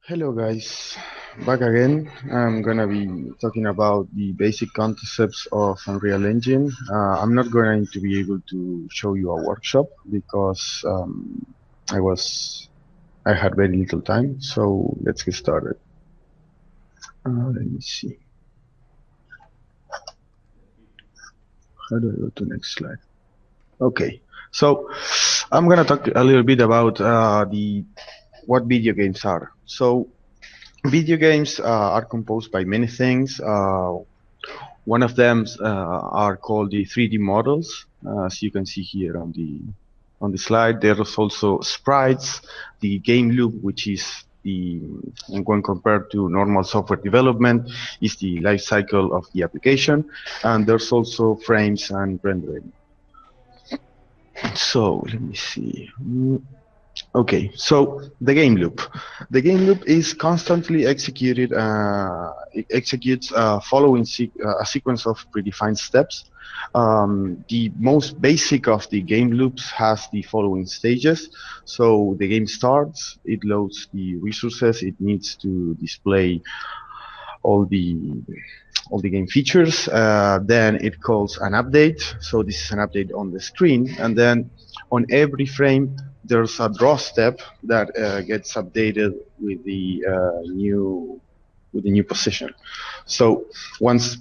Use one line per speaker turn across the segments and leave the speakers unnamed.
Hello guys, back again. I'm gonna be talking about the basic concepts of Unreal Engine. I'm not going to be able to show you a workshop because I was I had very little time. So let's get started. Let me see. How do I go to next slide? Okay, so I'm gonna talk a little bit about the what video games are. So video games are composed by many things. One of them are called the 3D models, as you can see here on the slide. There is also sprites, the game loop, which is the when compared to normal software development, is the life cycle of the application, and there's also frames and rendering. So let me see. Okay, so the game loop. The game loop is constantly executed. It executes following a sequence of predefined steps. The most basic of the game loops has the following stages. So the game starts. It loads the resources it needs to display all the all the game features. Then it calls an update. So this is an update on the screen, and then on every frame there's a draw step that gets updated with the new position. So once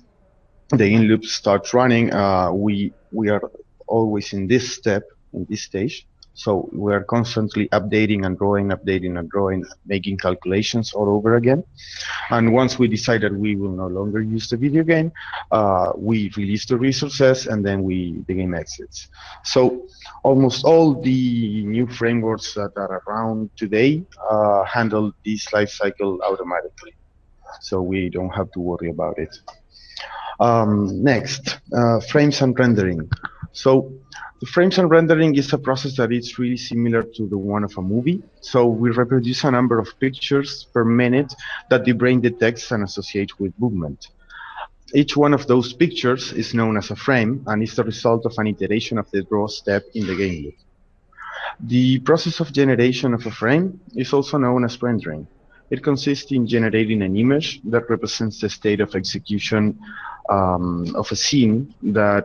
the in loop starts running, we are always in this step, in this stage. So we are constantly updating and drawing, making calculations all over again. And once we decide that we will no longer use the video game, we release the resources, and then the game exits. So almost all the new frameworks that are around today handle this life cycle automatically. So we don't have to worry about it. Next, frames and rendering. So the frames and rendering is a process that is really similar to the one of a movie. So we reproduce a number of pictures per minute that the brain detects and associates with movement. Each one of those pictures is known as a frame and is the result of an iteration of the draw step in the game loop. The process of generation of a frame is also known as rendering. It consists in generating an image that represents the state of execution of a scene. A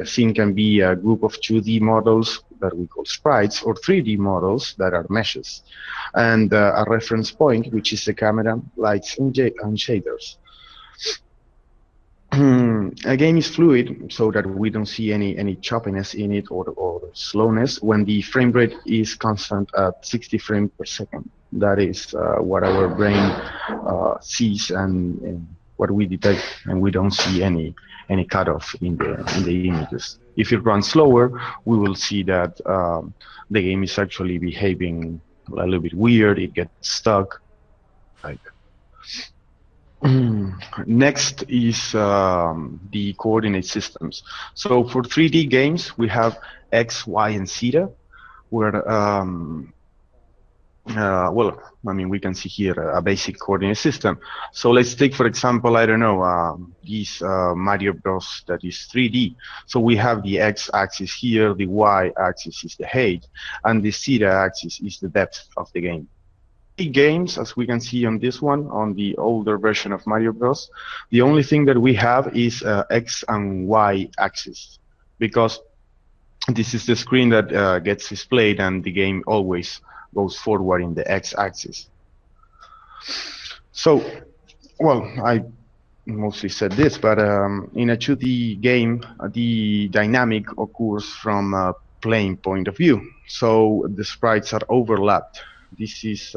scene can be a group of 2D models that we call sprites, or 3D models that are meshes, and a reference point, which is the camera, lights, and shaders. A game is fluid so that we don't see any choppiness in it or slowness when the frame rate is constant at 60 frames per second. That is what our brain sees and what we detect, and we don't see any cutoff in the images. If it runs slower, we will see that the game is actually behaving a little bit weird. It gets stuck. Like next is the coordinate systems. So for 3D games, we have X, Y, and zeta, where well, I mean, we can see here a basic coordinate system. So let's take, for example, I don't know, this Mario Bros. That is 3D. So we have the X-axis here, the Y-axis is the height, and the zeta-axis is the depth of the game. Games, as we can see on this one, on the older version of Mario Bros., the only thing that we have is X and Y axis, because this is the screen that gets displayed, and the game always goes forward in the X axis. So, well, I mostly said this, but in a 2D game, the dynamic occurs from a plane point of view. So the sprites are overlapped. This is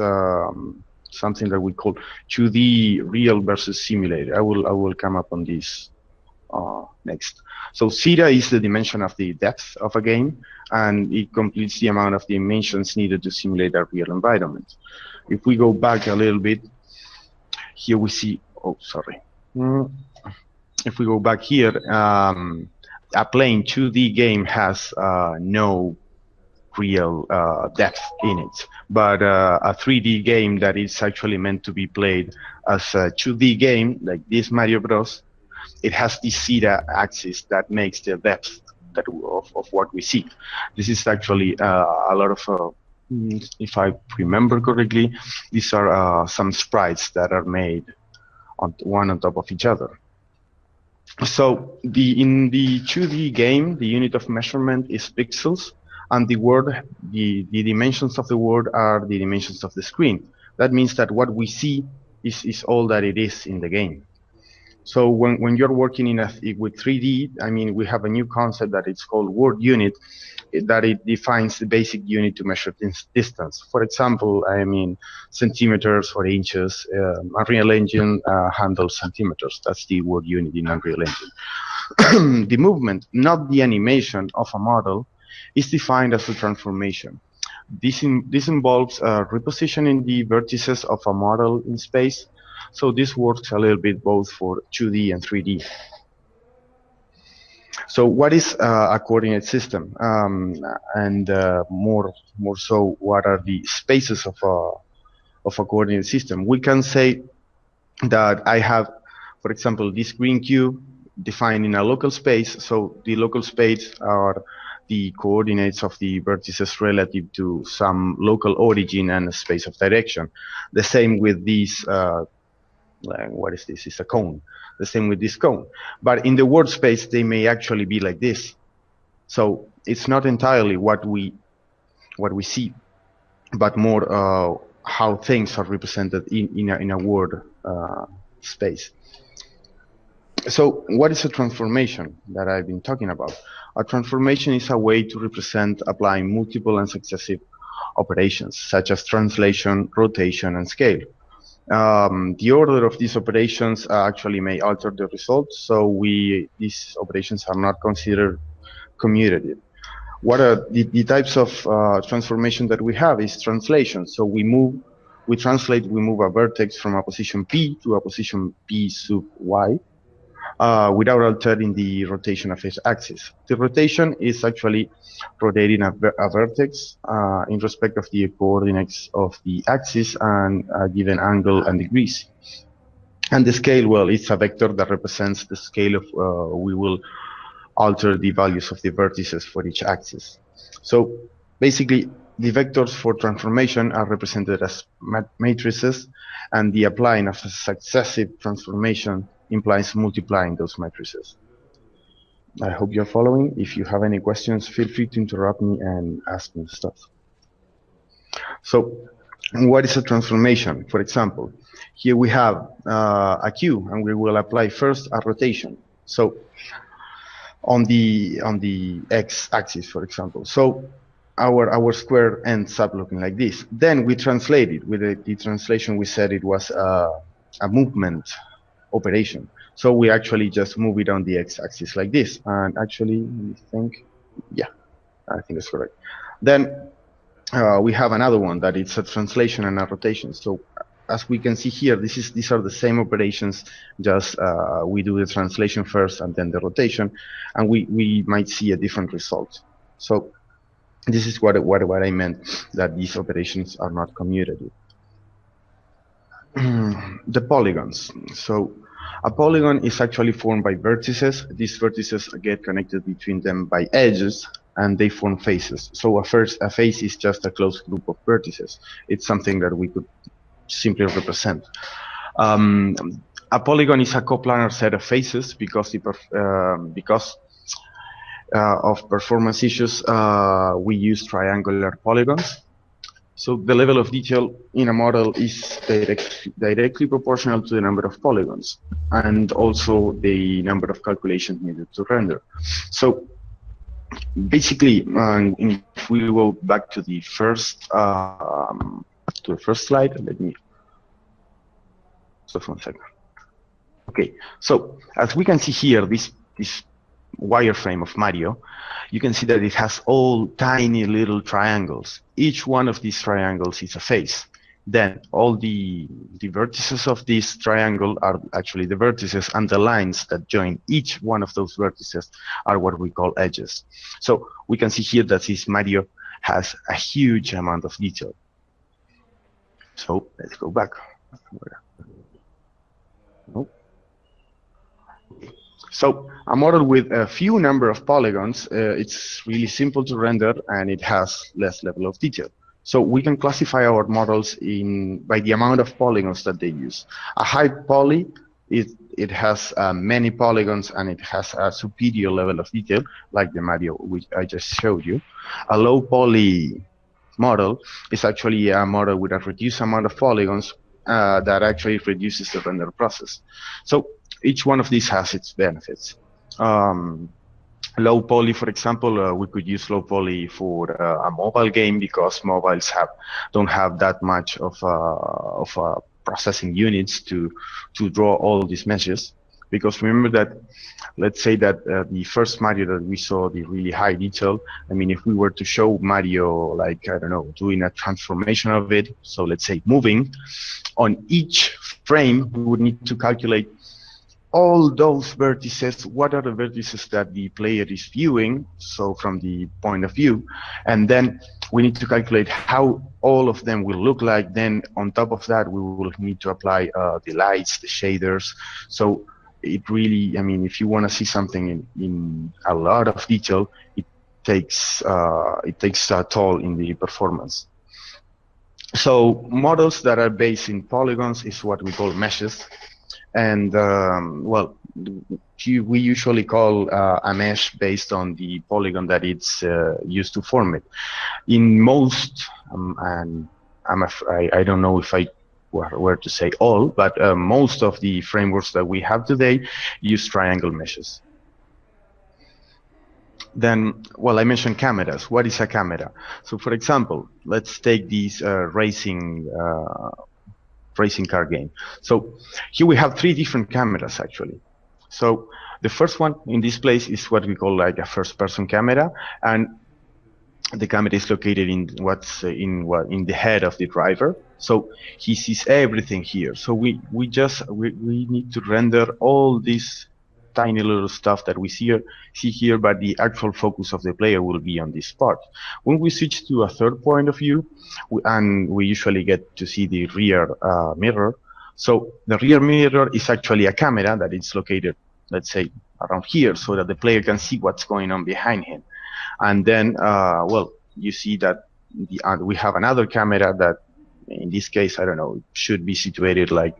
something that we call 2D real versus simulated. I will come up on this next. So zeta is the dimension of the depth of a game, and it completes the amount of dimensions needed to simulate a real environment. If we go back a little bit, here we see, oh, sorry. If we go back here, a plain 2D game has no real depth in it, but a 3D game that is actually meant to be played as a 2D game, like this Mario Bros., it has the zeta axis that makes the depth of what we see. This is actually a lot of if I remember correctly, these are some sprites that are made on one on top of each other. So in the 2D game, the unit of measurement is pixels, and the dimensions of the world are the dimensions of the screen. That means that what we see is all that it is in the game. So when you're working with 3D, I mean, we have a new concept that it's called word unit, that it defines the basic unit to measure distance. For example, I mean, centimeters or inches. Unreal Engine handles centimeters. That's the word unit in Unreal Engine. The movement, not the animation of a model, is defined as a transformation. This involves repositioning the vertices of a model in space. So this works a little bit both for 2D and 3D. So what is a coordinate system? And more so, what are the spaces of a coordinate system? We can say that I have, for example, this green cube defined in a local space. So the local space are the coordinates of the vertices relative to some local origin and a space of direction. The same with this, what is this? It's a cone. The same with this cone. But in the word space, they may actually be like this. So it's not entirely what we see, but more how things are represented in a word space. So what is a transformation that I've been talking about? A transformation is a way to represent applying multiple and successive operations, such as translation, rotation, and scale. The order of these operations actually may alter the results, so these operations are not considered commutative. What are the types of transformation that we have is translation. So we move a vertex from a position P to a position P sub Y without altering the rotation of its axis. The rotation is actually rotating a vertex in respect of the coordinates of the axis and a given angle and degrees. And the scale, well, it's a vector that represents the scale of, we will alter the values of the vertices for each axis. So basically, the vectors for transformation are represented as matrices, and the applying of a successive transformation implies multiplying those matrices. I hope you're following. If you have any questions, feel free to interrupt me and ask me stuff. So what is a transformation? For example, here we have a cube, and we will apply first a rotation. So on the x-axis, for example. So our square ends up looking like this. Then we translate it. With the translation, we said it was a movement operation. So we actually just move it on the x-axis like this. And actually, I think it's correct. Then we have another one that it's a translation and a rotation. So as we can see here, these are the same operations, just we do the translation first and then the rotation, and we might see a different result. So this is what I meant, that these operations are not commutative. The polygons. So a polygon is actually formed by vertices. These vertices get connected between them by edges, and they form faces. So a face is just a closed group of vertices. It's something that we could simply represent. A polygon is a coplanar set of faces because of performance issues. We use triangular polygons. So the level of detail in a model is directly proportional to the number of polygons and also the number of calculations needed to render. So basically, if we go back to the first slide, let me just 1 second. Okay, so as we can see here, this wireframe of Mario, you can see that it has all tiny little triangles. Each one of these triangles is a face. Then all the vertices of this triangle are actually the vertices, and the lines that join each one of those vertices are what we call edges. So we can see here that this Mario has a huge amount of detail. So let's go back. Nope. So a model with a few number of polygons, it's really simple to render, and it has less level of detail. So we can classify our models by the amount of polygons that they use. A high poly, it has many polygons and it has a superior level of detail, like the Mario which I just showed you. A low poly model is actually a model with a reduced amount of polygons that actually reduces the render process. So each one of these has its benefits. Low poly, for example, we could use low poly for a mobile game because mobiles don't have that much of processing units to draw all these meshes. Because remember that, let's say that the first Mario that we saw, the really high detail, I mean, if we were to show Mario, like, I don't know, doing a transformation of it, so let's say moving, on each frame, we would need to calculate all those vertices, what are the vertices that the player is viewing, so from the point of view, and then we need to calculate how all of them will look like. Then on top of that, we will need to apply the lights, the shaders. So it really, I mean, if you want to see something in a lot of detail, it takes a toll in the performance. So models that are based in polygons is what we call meshes. And well, we usually call a mesh based on the polygon that it's used to form it. In most, and I don't know if I were to say all, but most of the frameworks that we have today use triangle meshes. Then, well, I mentioned cameras. What is a camera? So, for example, let's take these racing car game. So here we have 3 different cameras actually. So the first one in this place is what we call like a first-person camera, and the camera is located in in the head of the driver. So he sees everything here. So we need to render all this tiny little stuff that we see here, but the actual focus of the player will be on this part. When we switch to a third point of view, we usually get to see the rear mirror. So the rear mirror is actually a camera that is located, let's say, around here, so that the player can see what's going on behind him. And then, well, you see that we have another camera that, in this case, I don't know, should be situated like,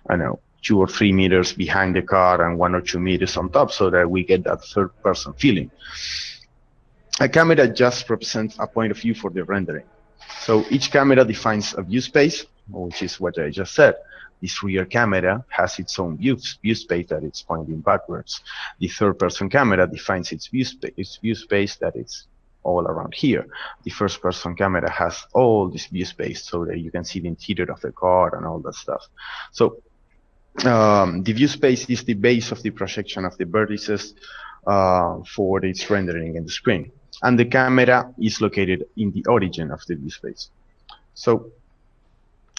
I don't know, 2 or 3 meters behind the car and 1 or 2 meters on top, so that we get that third-person feeling. A camera just represents a point of view for the rendering. So each camera defines a view space, which is what I just said. This rear camera has its own view space that it's pointing backwards. The third-person camera defines its view space that it's all around here. The first-person camera has all this view space so that you can see the interior of the car and all that stuff. So the view space is the base of the projection of the vertices for its rendering in the screen. And the camera is located in the origin of the view space. So,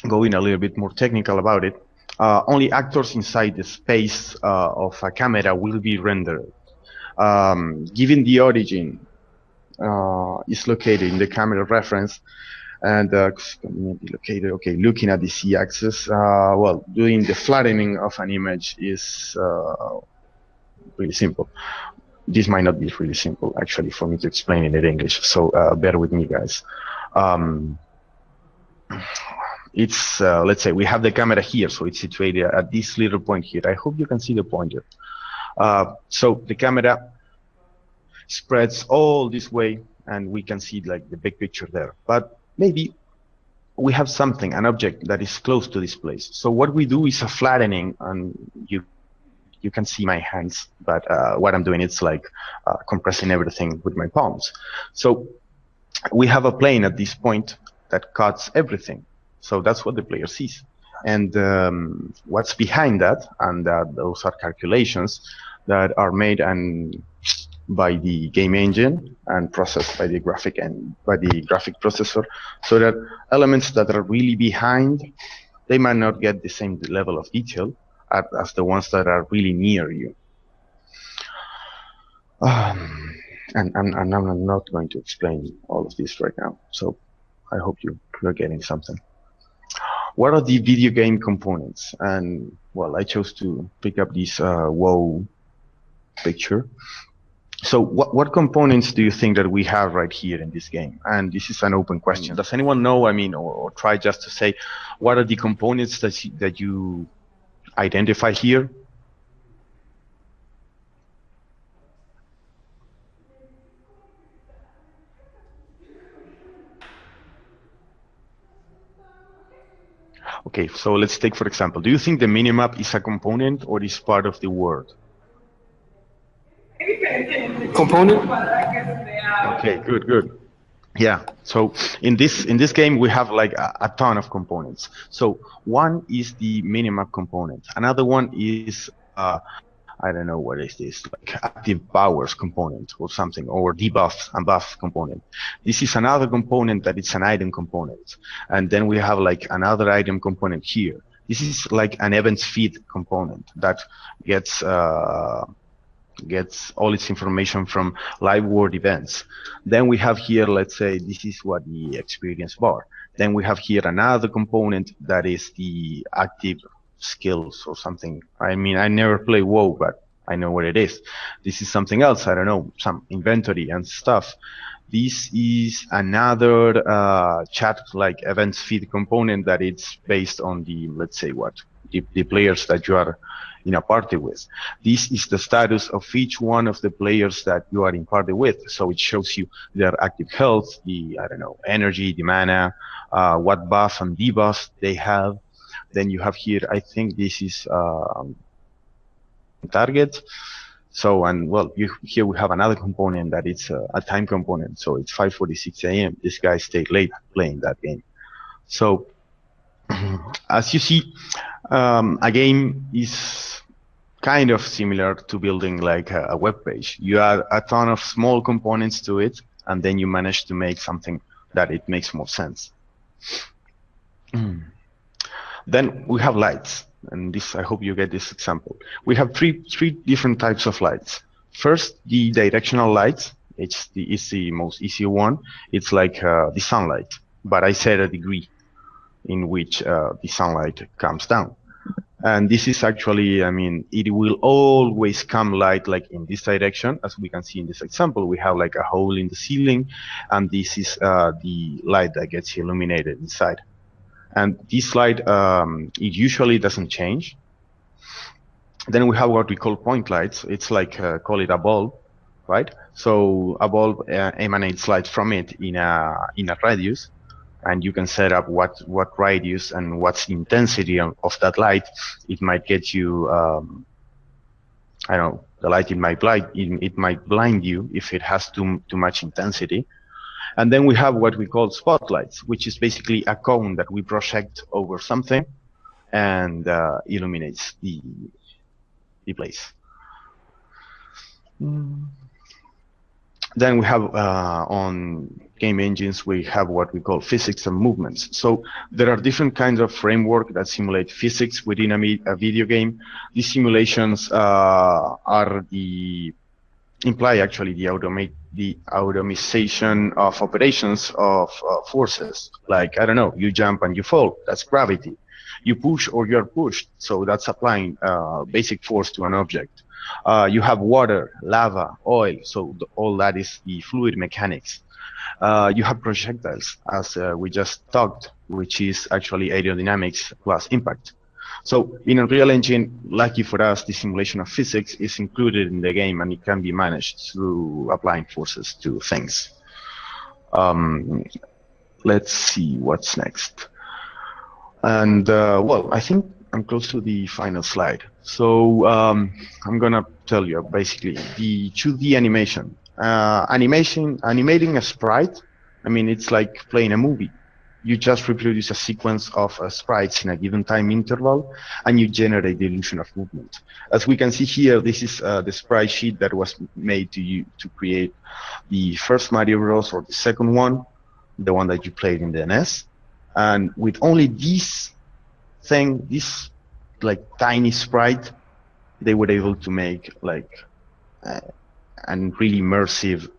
going a little bit more technical about it, only actors inside the space of a camera will be rendered. Given the origin is located in the camera reference, and located, okay, looking at the z-axis, well, doing the flattening of an image is really simple. This might not be really simple, actually, for me to explain it in English, so bear with me, guys. It's, let's say, we have the camera here, so it's situated at this little point here. I hope you can see the pointer. So the camera spreads all this way, and we can see like the big picture there. But maybe we have something, an object that is close to this place. So what we do is a flattening, and you can see my hands, but what I'm doing is like compressing everything with my palms. So we have a plane at this point that cuts everything. So that's what the player sees. And what's behind that, and those are calculations that are made by the game engine and processed by the graphic processor, so that elements that are really behind, they might not get the same level of detail as the ones that are really near you. And I'm not going to explain all of this right now, so I hope you're getting something. What are the video game components? And well, I chose to pick up this WoW picture. So what components do you think that we have right here in this game? And this is an open question. Does anyone know, I mean, or try just to say, what are the components that you identify here? Okay, so let's take, for example, do you think the minimap is a component or is part of the world?
Component?
Okay, good. Yeah, so in this game we have like a ton of components. So one is the minimap component. Another one is I don't know what is this, like active powers component or something, or debuff and buff component. This is another component that it's an item component. And then we have like another item component here. This is like an events feed component that gets all its information from live world events. Then we have here, let's say, this is what the experience bar. Then we have here another component that is the active skills or something. I mean, I never play WoW, but I know what it is. This is something else. I don't know, some inventory and stuff. This is another chat like events feed component that it's based on the, let's say, what the players that you are in a party with. This is the status of each one of the players that you are in party with. So it shows you their active health, the, I don't know, energy, the mana, what buff and debuff they have. Then you have here, I think this is target. So, and well, here we have another component that it's a time component. So it's 5:46 a.m. This guy stayed late playing that game. So as you see, a game is kind of similar to building like a web page. You add a ton of small components to it, and then you manage to make something that it makes more sense. Then we have lights, and this, I hope you get this example. We have three different types of lights. First, the directional lights. It's the most easy one. It's like the sunlight, but I set a degree in which the sunlight comes down. And this is actually, I mean, it will always come light like in this direction. As we can see in this example, we have like a hole in the ceiling, and this is the light that gets illuminated inside. And this light, it usually doesn't change. Then we have what we call point lights. It's like, call it a bulb, right? So a bulb emanates light from it in a radius, and you can set up what radius and what's the intensity of that light. It might get you, I don't know, the light it might blind you if it has too much intensity. And then we have what we call spotlights, which is basically a cone that we project over something and illuminates the place. Then we have on game engines, we have what we call physics and movements. So there are different kinds of framework that simulate physics within a video game. These simulations imply actually the automation of operations of forces. Like, I don't know, you jump and you fall, that's gravity. You push or you're pushed, so that's applying basic force to an object. You have water, lava, oil, so all that is the fluid mechanics. You have projectiles, as we just talked, which is actually aerodynamics plus impact. So in Unreal Engine, lucky for us, the simulation of physics is included in the game, and it can be managed through applying forces to things. Let's see what's next. And well, I think I'm close to the final slide. So I'm gonna tell you basically the 2D animation. Animating a sprite, I mean, it's like playing a movie. You just reproduce a sequence of sprites in a given time interval, and you generate the illusion of movement. As we can see here, this is the sprite sheet that was made to create the first Mario Bros. Or the second one, the one that you played in the NES. And with only this thing, this like tiny sprite, they were able to make like an really immersive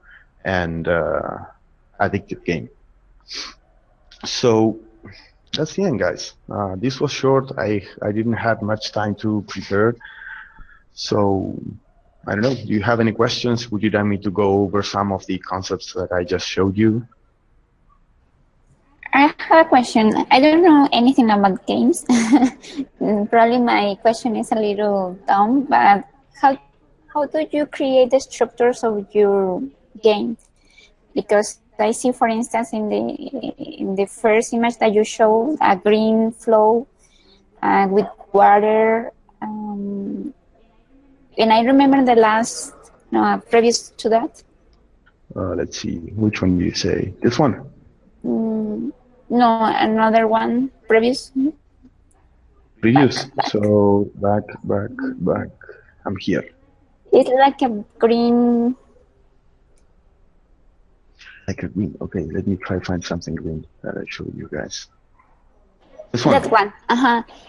and addictive game. So that's the end, guys. This was short. I didn't have much time to prepare. So I don't know. Do you have any questions? Would you like me to go over some of the concepts that I just showed you?
I have a question. I don't know anything about games. Probably my question is a little dumb, but how do you create the structures of your game? Because I see, for instance, in the first image that you show a green flow with water, and I remember the last previous to that.
Let's see. Which one do you say? This one?
No, another one previous.
Previous. So back. I'm here.
It's like a green.
Like a green. Okay, let me try find something green that I show you guys. This one.
That one.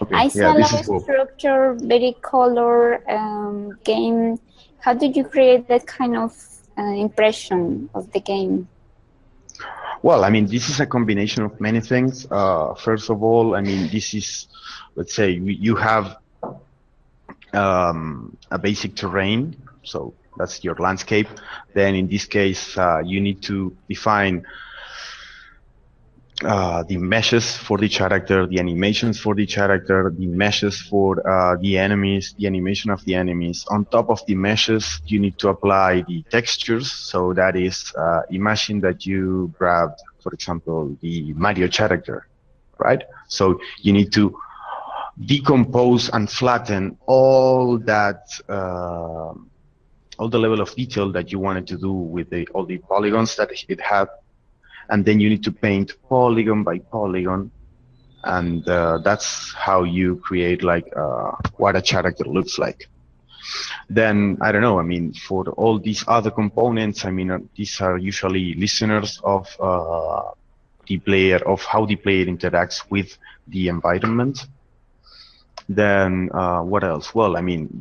Okay.
I saw
Yeah, this
a
is Bob.
structure, very color game. How did you create that kind of impression of the game?
Well, I mean, this is a combination of many things. First of all, I mean, this is, let's say, you have a basic terrain, so that's your landscape. Then in this case, you need to define the meshes for the character, the animations for the character, the meshes for the enemies, the animation of the enemies. On top of the meshes, you need to apply the textures. So that is, imagine that you grabbed, for example, the Mario character, right? So you need to decompose and flatten all that, all the level of detail that you wanted to do with all the polygons that it had. And then you need to paint polygon by polygon, and that's how you create like what a character looks like. Then I don't know. I mean, for all these other components, I mean, these are usually listeners of the player, of how the player interacts with the environment. Then what else? Well, I mean,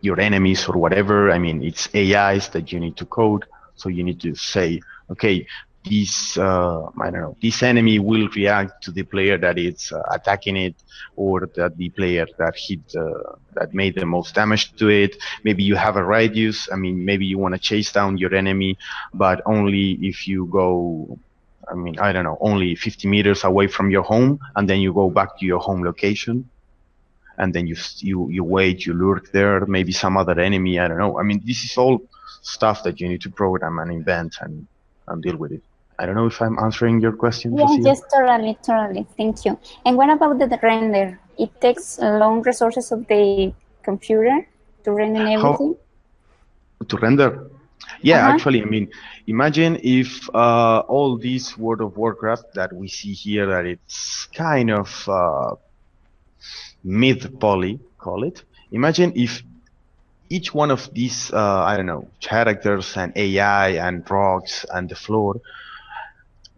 your enemies or whatever. I mean, it's AIs that you need to code. So you need to say, okay, this I don't know, this enemy will react to the player that is attacking it, or that the player that hit that made the most damage to it. Maybe you have a radius. I mean, maybe you want to chase down your enemy, but only if you go, I mean, I don't know, only 50 meters away from your home, and then you go back to your home location. And then you wait, you lurk there, maybe some other enemy, I don't know. I mean, this is all stuff that you need to program and invent and deal with it. I don't know if I'm answering your question,
Yeah,
Lucia.
yes, totally. Thank you. And what about the render? It takes long resources of the computer to render everything?
To render? Yeah, actually, I mean, imagine if all this World of Warcraft that we see here, that it's kind of mid-poly, call it. Imagine if each one of these, I don't know, characters and AI and rocks and the floor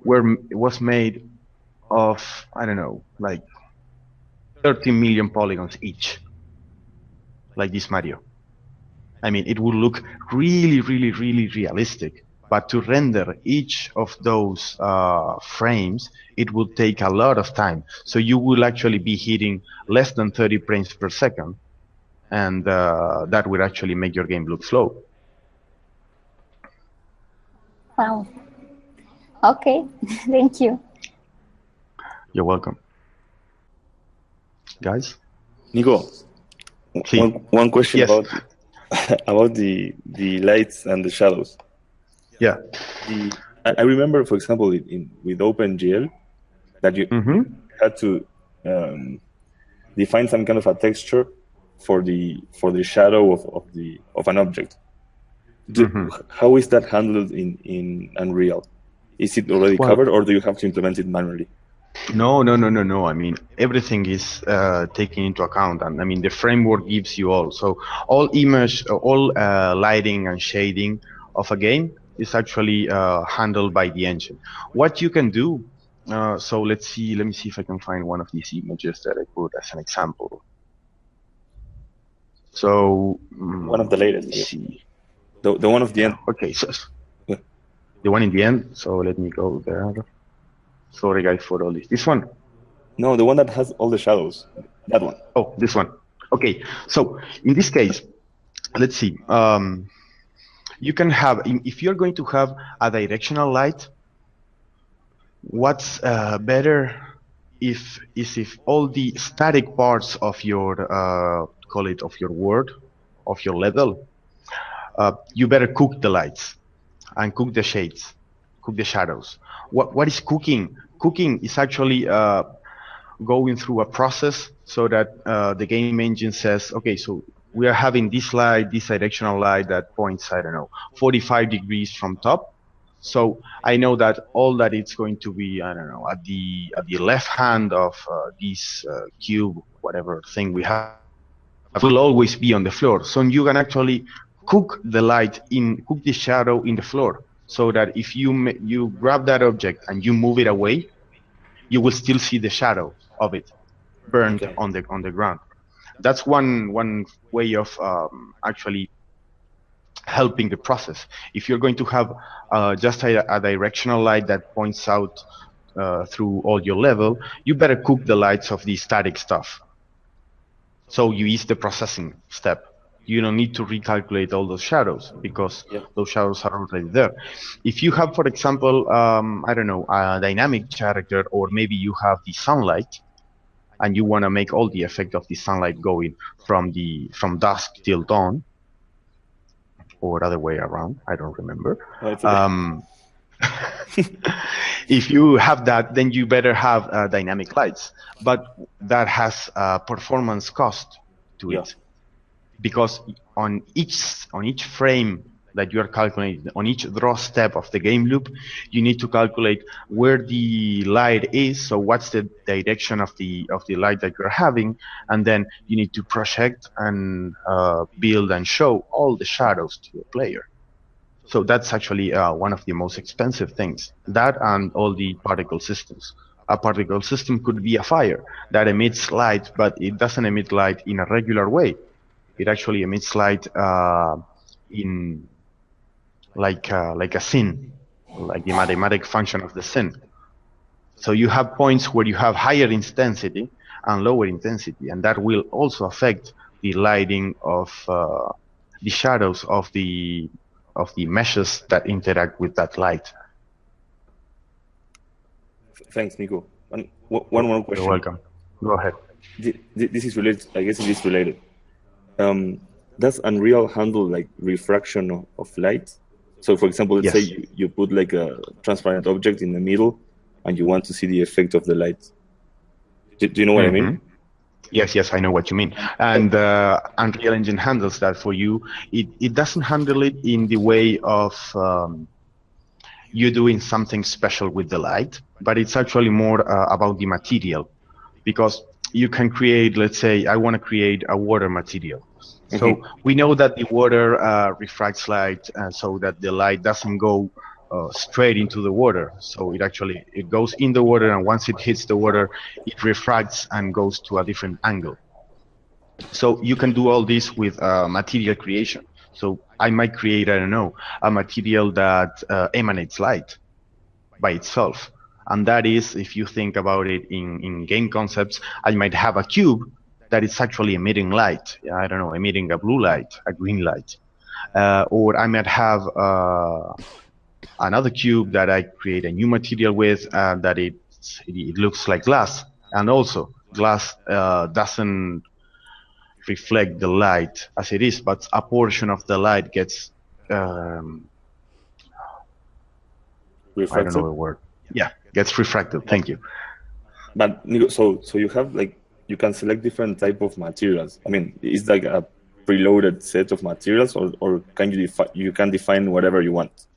was made of, I don't know, like 30 million polygons each, like this Mario. I mean, it would look really, really, really realistic. But to render each of those frames, it would take a lot of time. So you will actually be hitting less than 30 frames per second. And that would actually make your game look slow.
Wow. Okay, thank you.
You're welcome. Guys?
Nico, one question. Yes. about the lights and the shadows.
Yeah.
I remember, for example, with OpenGL, that you had to define some kind of a texture for the shadow of an object. How is that handled in Unreal? Is it already covered, or do you have to implement it manually?
No. I mean, everything is taken into account, and I mean, the framework gives you all. So all image, all lighting and shading of a game is actually handled by the engine. What you can do, so let me see if I can find one of these images that I put as an example. So
one of the latest. See. The one of the end.
Okay, so the one in the end. So let me go there. Sorry, guys, for all this. This one?
No, the one that has all the shadows. That one.
Oh, this one. Okay, so in this case, let's see. You can have, if you're going to have a directional light, what's better if all the static parts of your call it of your world, of your level, you better cook the lights and cook the shades, cook the shadows. What is cooking? Cooking is actually going through a process so that the game engine says, okay, so we are having this light, this directional light that points, I don't know, 45 degrees from top. So I know that all that it's going to be, I don't know, at the left hand of this cube, whatever thing we have, will always be on the floor. So you can actually cook the light cook the shadow in the floor, so that if you grab that object and you move it away, you will still see the shadow of it burned
Okay.
on the ground. That's one way of actually helping the process. If you're going to have just a directional light that points out through all your level, you better cook the lights of the static stuff. So you ease the processing step. You don't need to recalculate all those shadows because those shadows are already there. If you have, for example, I don't know, a dynamic character, or maybe you have the sunlight, and you want to make all the effect of the sunlight going from dusk till dawn, or other way around, I don't remember. If you have that, then you better have dynamic lights, but that has a performance cost to it, because on each frame that you are calculating, on each draw step of the game loop, you need to calculate where the light is, so what's the direction of the light that you're having, and then you need to project and build and show all the shadows to the player. So that's actually one of the most expensive things, that and all the particle systems. A particle system could be a fire that emits light, but it doesn't emit light in a regular way. It actually emits light in like a sin, like the mathematic function of the sin. So you have points where you have higher intensity and lower intensity, and that will also affect the lighting of the shadows of the meshes that interact with that light.
Thanks, Nico. And one more question.
You're welcome. Go ahead.
This is related. I guess it is related. Does Unreal handle like refraction of light? So, for example, let's say you put like a transparent object in the middle, and you want to see the effect of the light. Do you know what I mean?
Yes, I know what you mean. And Unreal Engine handles that for you. It doesn't handle it in the way of you doing something special with the light, but it's actually more about the material, because you can create, let's say, I want to create a water material. So we know that the water refracts light, so that the light doesn't go straight into the water. So it goes in the water, and once it hits the water, it refracts and goes to a different angle. So you can do all this with material creation. So I might create, I don't know, a material that emanates light by itself. And that is, if you think about it in game concepts, I might have a cube that is actually emitting light. I don't know, emitting a blue light, a green light. Or I might have another cube that I create a new material with, that it looks like glass. And also, glass doesn't reflect the light as it is, but a portion of the light gets
refracted?
I don't know the word. Yeah, gets refracted. Thank you.
But so you have like, you can select different type of materials. I mean, is like a preloaded set of materials, or can you can define whatever you want?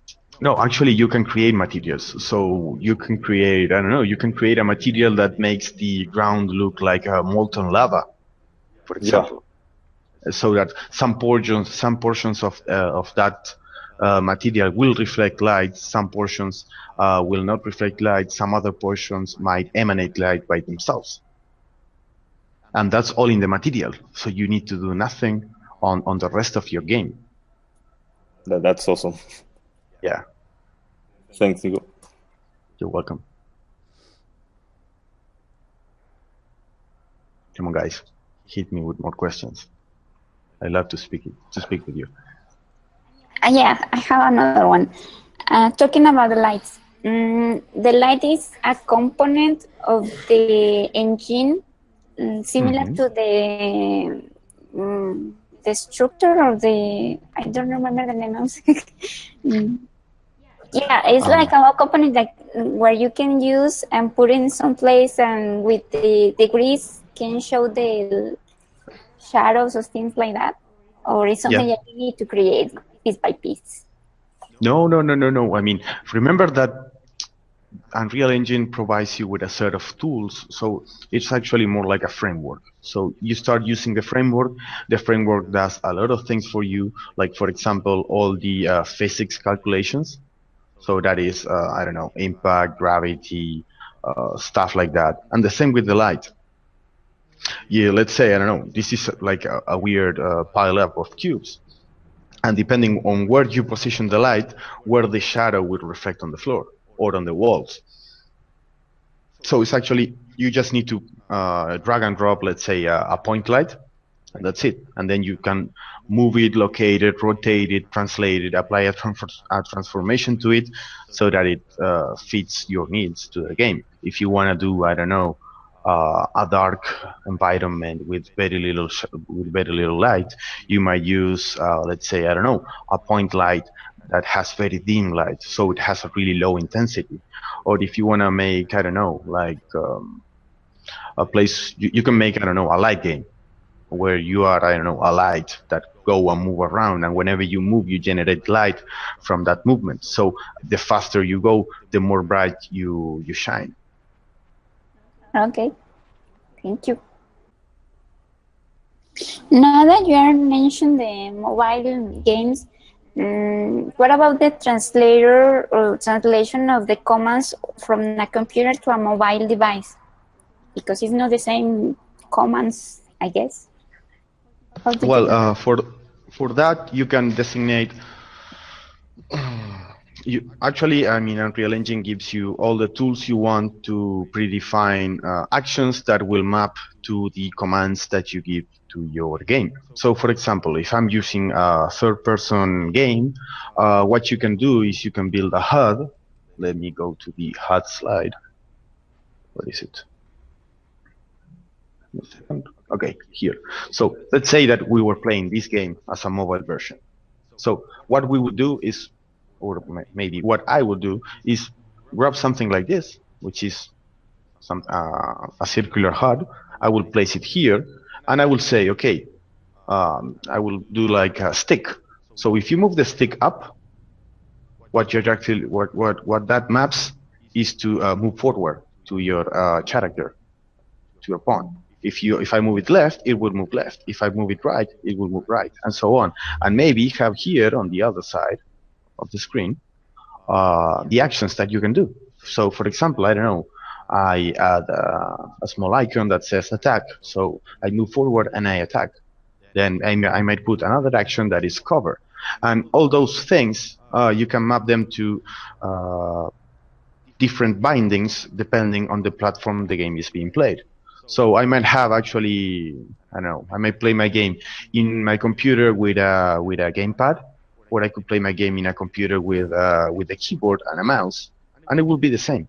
No, actually, you can create materials. So you can create, I don't know, you can create a material that makes the ground look like a molten lava, for example. So that some portions of that material will reflect light, some portions will not reflect light, some other portions might emanate light by themselves. And that's all in the material. So you need to do nothing on the rest of your game.
That's awesome.
Yeah.
Thanks, Nico.
You're welcome. Come on, guys. Hit me with more questions. I love to speak with you.
Yeah, I have another one. Talking about the lights. The light is a component of the engine, similar to the structure of the. I don't remember the name of it. Yeah, it's like a component that where you can use and put in some place, and with the degrees can show the shadows or things like that, or it's something
Yeah.
that you need to create piece by piece.
No. I mean, remember that Unreal Engine provides you with a set of tools, so it's actually more like a framework. So you start using the framework does a lot of things for you, like for example, all the physics calculations. So that is, I don't know, impact, gravity, stuff like that. And the same with the light. Yeah, let's say, I don't know, this is like a weird pile up of cubes. And depending on where you position the light, where the shadow will reflect on the floor or on the walls. So it's actually, you just need to drag and drop, let's say, a point light, and that's it. And then you can move it, locate it, rotate it, translate it, apply a transformation to it so that it fits your needs to the game. If you want to do, I don't know, a dark environment with very little light, you might use, let's say, I don't know, a point light that has very dim light, so it has a really low intensity. Or if you want to make, I don't know, like a place, you can make, I don't know, a light game where you are, I don't know, a light that go and move around, and whenever you move, you generate light from that movement. So the faster you go, the more bright you shine.
Okay, thank you. Now that you are mentioned the mobile games, what about the translator or translation of the commands from a computer to a mobile device? Because it's not the same commands, I guess.
Well, for that you can designate. Actually, I mean, Unreal Engine gives you all the tools you want to predefine actions that will map to the commands that you give to your game. So, for example, if I'm using a third-person game, what you can do is you can build a HUD. Let me go to the HUD slide. What is it? A second. Okay, here. So let's say that we were playing this game as a mobile version. So what we would do is, or maybe what I would do is grab something like this, which is a circular HUD. I will place it here, and I will say, okay, I will do like a stick. So if you move the stick up, what that maps is to move forward to your character, to your pawn. If I move it left, it will move left. If I move it right, it will move right, and so on. And maybe have here on the other side of the screen the actions that you can do. So, for example, I don't know, I add a small icon that says attack. So I move forward and I attack. Then I might put another action that is cover. And all those things, you can map them to different bindings depending on the platform the game is being played. So I might have actually, I don't know, I might play my game in my computer with a gamepad, or I could play my game in a computer with a keyboard and a mouse, and it will be the same.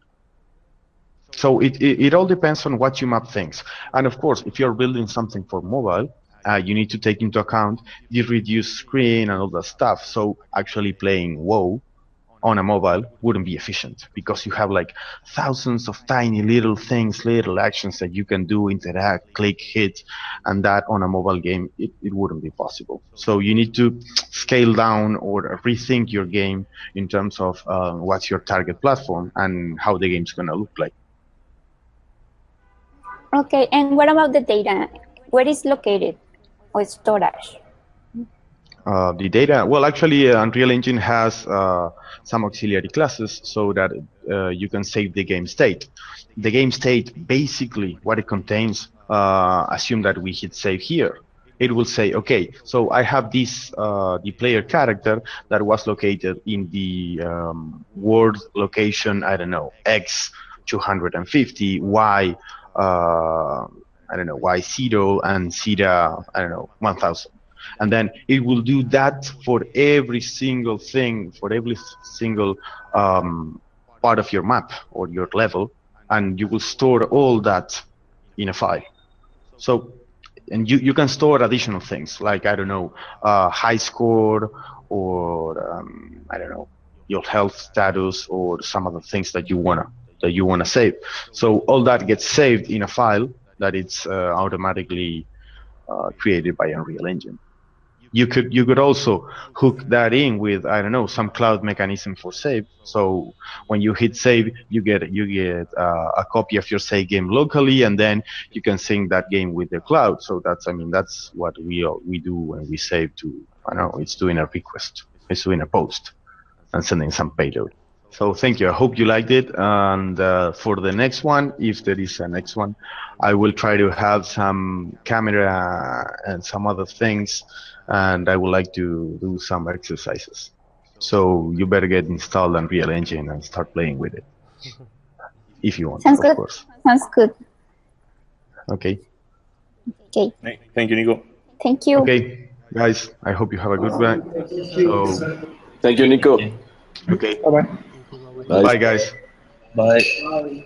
So it all depends on what you map things. And of course, if you're building something for mobile, you need to take into account the reduced screen and all that stuff. So actually playing WoW on a mobile wouldn't be efficient, because you have like thousands of tiny little things, little actions that you can do, interact, click, hit, and that on a mobile game, it wouldn't be possible. So you need to scale down or rethink your game in terms of what's your target platform and how the game's going to look like.
Okay, and what about the data? Where is located or storage?
The data, well, actually, Unreal Engine has some auxiliary classes so that you can save the game state. The game state, basically, what it contains, assume that we hit save here. It will say, okay, so I have this the player character that was located in the world location, I don't know, X 250, Y, I don't know, Y0, and zeta, I don't know, 1000. and then it will do that for every single thing, for every single part of your map or your level, and you will store all that in a file. So, and you can store additional things like, I don't know, high score, or I don't know, your health status, or some other things that you wanna save. So all that gets saved in a file that it's automatically created by Unreal Engine. You could also hook that in with, I don't know, some cloud mechanism for save. So when you hit save, you get a copy of your save game locally, and then you can sync that game with the cloud. So that's what we do when we save to, I don't know, it's doing a request, it's doing a post, and sending some payload. So thank you. I hope you liked it. And for the next one, if there is a next one, I will try to have some camera and some other things, and I would like to do some exercises. So you better get installed Unreal Engine and start playing with it, if you want.
Sounds good.
Of course.
Sounds good.
Okay.
Okay.
Thank you, Nico.
Thank you.
Okay, guys. I hope you have a good one. So,
Thank you, Nico.
okay.
Bye-bye.
Bye, guys.
Bye.